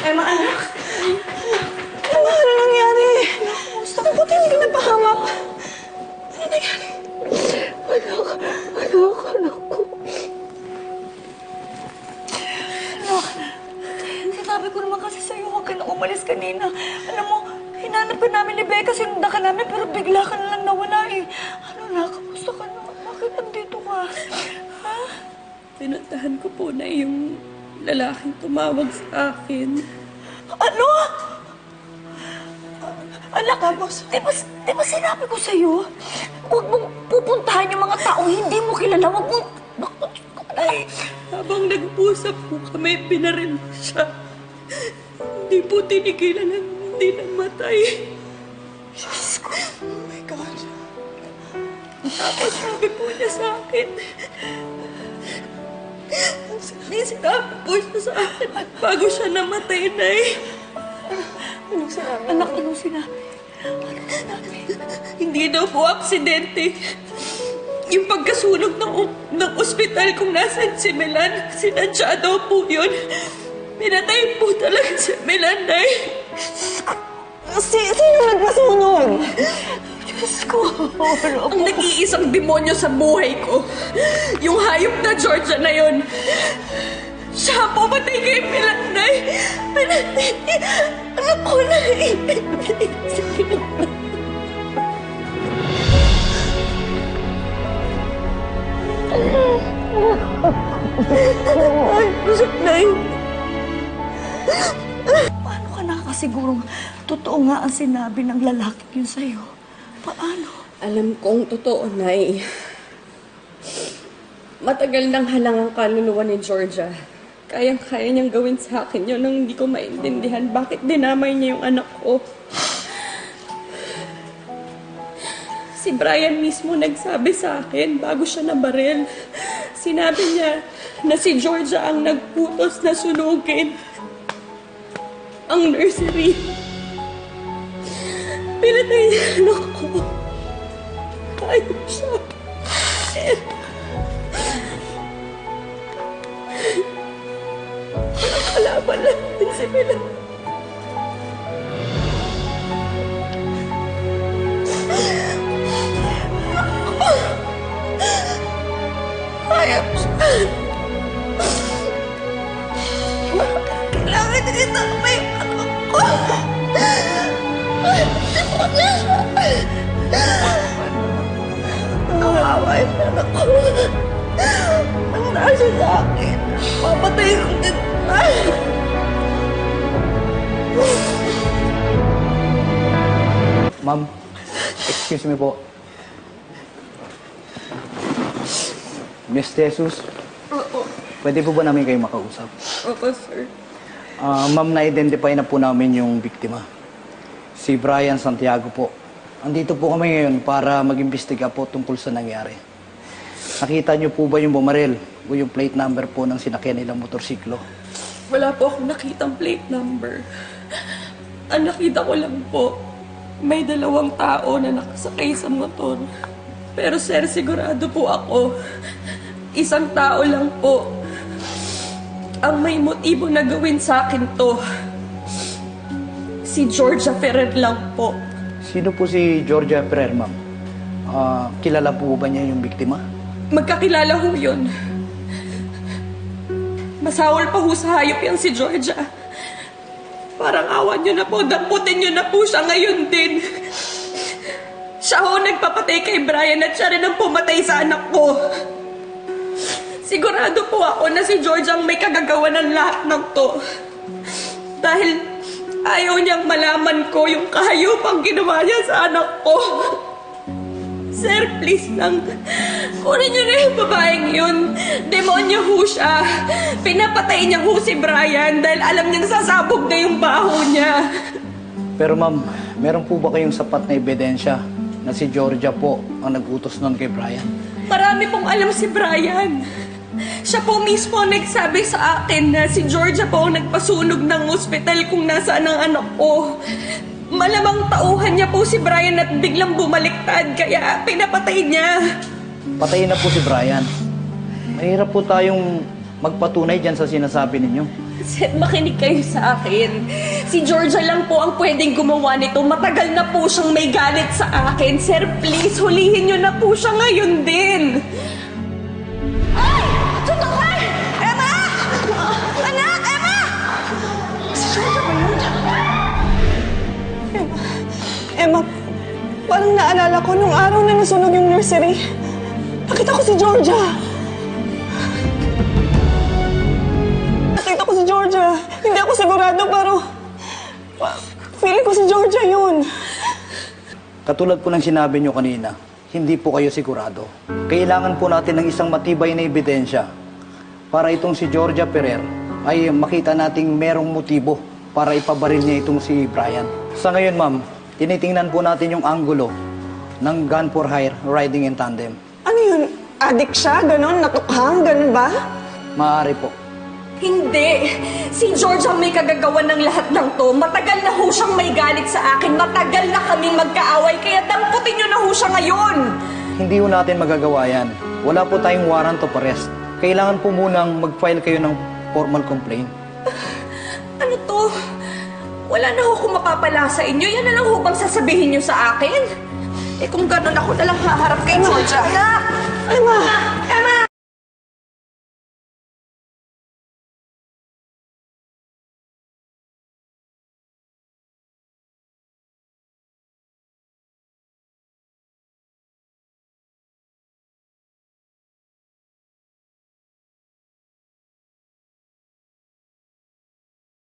Emma, anak. Emma, ano nangyari? Ba't hindi ka napahamak? Ano nangyari? Anak ko. Anak, sinabi ko naman kasi sa'yo, huwag ka na umalis kanina. Alam mo, hinanap ka namin ni Becca, sinundan ka namin, pero bigla ka na lang nawala eh. Ano na, kamusta ka na? Bakit andito ka? Ha? Pinuntahan ko po na yung lalaking tumawag sa akin. Ano? Anak, di ba sinabi ko sa'yo? Huwag mong pupuntahan yung mga taong hindi mo kilala. Huwag mong... Ay, Habang nag-usap po kami, pinaril siya. Hindi po tinigilan ng hindi namatay. Diyos ko. Oh my God. Tapos sabi po niya sa akin, sinabi po siya sa akin at bago siya namatay, Nay. Anong sinabi? Anak, anong sinabi? Anong sinabi? Hindi daw po aksidente. Yung pagkasunog ng ospital kung nasan si Melan, sinadya daw po yun. Pinatay po talaga si Melan, Nay. Sino nagpasunog? Diyos ko. Ang nag-iisang demonyo sa buhay ko, yung hayop na Georgia na yun. Siya po patay kay Melan, Nay. Pinatay. Anak ko, Nay. Pinatay si Melan. Ay, Nay. Paano ka nakasigurong totoo nga ang sinabi ng lalaki yun sa'yo? Paano? Alam kong totoo, Nay. Matagal nang halang ang kaluluwa ni Georgia. Kayang-kaya niyang gawin sa akin yun nang hindi ko maintindihan bakit dinamay niya yung anak ko. Si Brian mismo nagsabi sa akin bago siya nabaril. Sinabi niya na si Georgia ang nagputos na sunugin ang nursery. Pinatay niya ang anak ko. Ayaw siya. Kalaban lang din si Melan. Ayaw siya. Kailangan na itakpa yung anak ko. Huwag na siya. Kawawa yung anak ko. Ang nasa sa akin. Papatay ko din. Ma'am, excuse me po. Miss Jesus, Oo. pwede po ba namin kayo makausap? Opo, sir. Ma'am, na-identify na po namin yung biktima. Si Brian Santiago po. Andito po kami ngayon para mag-imbestiga po tungkol sa nangyari. Nakita niyo po ba yung bumaril o yung plate number po ng sinakyan nilang motorsiklo? Wala po akong nakitang plate number. Ang nakita ko lang po, may 2 tao na nakasakay sa motor. Pero sir, sigurado po ako, 1 tao lang po ang may motibo na gawin sa akin to. Si Georgia Ferrer lang po. Sino po si Georgia Ferrer, ma'am? Kilala po ba niya yung biktima? Magkakilala ho yun. Masawol pa ho sa hayop yan si Georgia. Parang awan nyo na po, damputin nyo na po siya ngayon din. Siya ho nagpapatay kay Brian at siya rin ang pumatay sa anak ko. Sigurado po ako na si George ang may kagagawa ng lahat ng to. Dahil ayaw niyang malaman ko yung kahayupang ginawa niya sa anak ko. Sir, please lang. Kunin niyo na yung babaeng yun. Demonyo ho siya. Pinapatay niya ho si Brian dahil alam niyang sasabog na yung baho niya. Pero ma'am, meron po ba kayong sapat na ebidensya na si Georgia po ang nag-utos nun kay Brian? Marami pong alam si Brian. Siya po mismo ang nagsabi sa akin na si Georgia po ang nagpasunog ng ospital kung nasaan ang anak ko. Malamang tauhan niya po si Brian at biglang bumaliktad kaya pinapatay niya. Patayin na po si Brian. Mahirap po tayong magpatunay dyan sa sinasabi ninyo. Sir, makinig kayo sa akin. Si Georgia lang po ang pwedeng gumawa nito. Matagal na po siyang may galit sa akin. Sir, please, hulihin niyo na po siya ngayon din. Ay! Tutukan! Emma! Anak! Emma! Si Georgia ba yun? Emma, parang naalala ko nung araw na nasunog yung nursery. Nakita ko si Georgia. Nakita ko si Georgia. Hindi ako sigurado pero feeling ko si Georgia yun. Katulad po ng sinabi nyo kanina, hindi po kayo sigurado. Kailangan po natin ng isang matibay na ebidensya para itong si Georgia Ferrer ay makita nating merong motibo para ipabaril niya itong si Brian. Sa ngayon, ma'am, tinitingnan po natin yung anggulo ng gun for hire riding in tandem. Ano yun? Addict siya? Ganon? Natukhang? Ganon ba? Maaari po. Hindi. Si Georgia may kagagawa ng lahat ng to. Matagal na ho siyang may galit sa akin. Matagal na kaming magkaaway. Kaya damputin niyo na ho siya ngayon. Hindi po natin magagawa yan. Wala po tayong warrant of arrest. Kailangan po munang mag-file kayo ng formal complaint. Ano to? Wala na ho akong mapapala sa inyo. Yan na lang ho bang sasabihin niyo sa akin? Eh kung gano'n ako na lang haharap kay Georgia. Anak! Emma! Emma!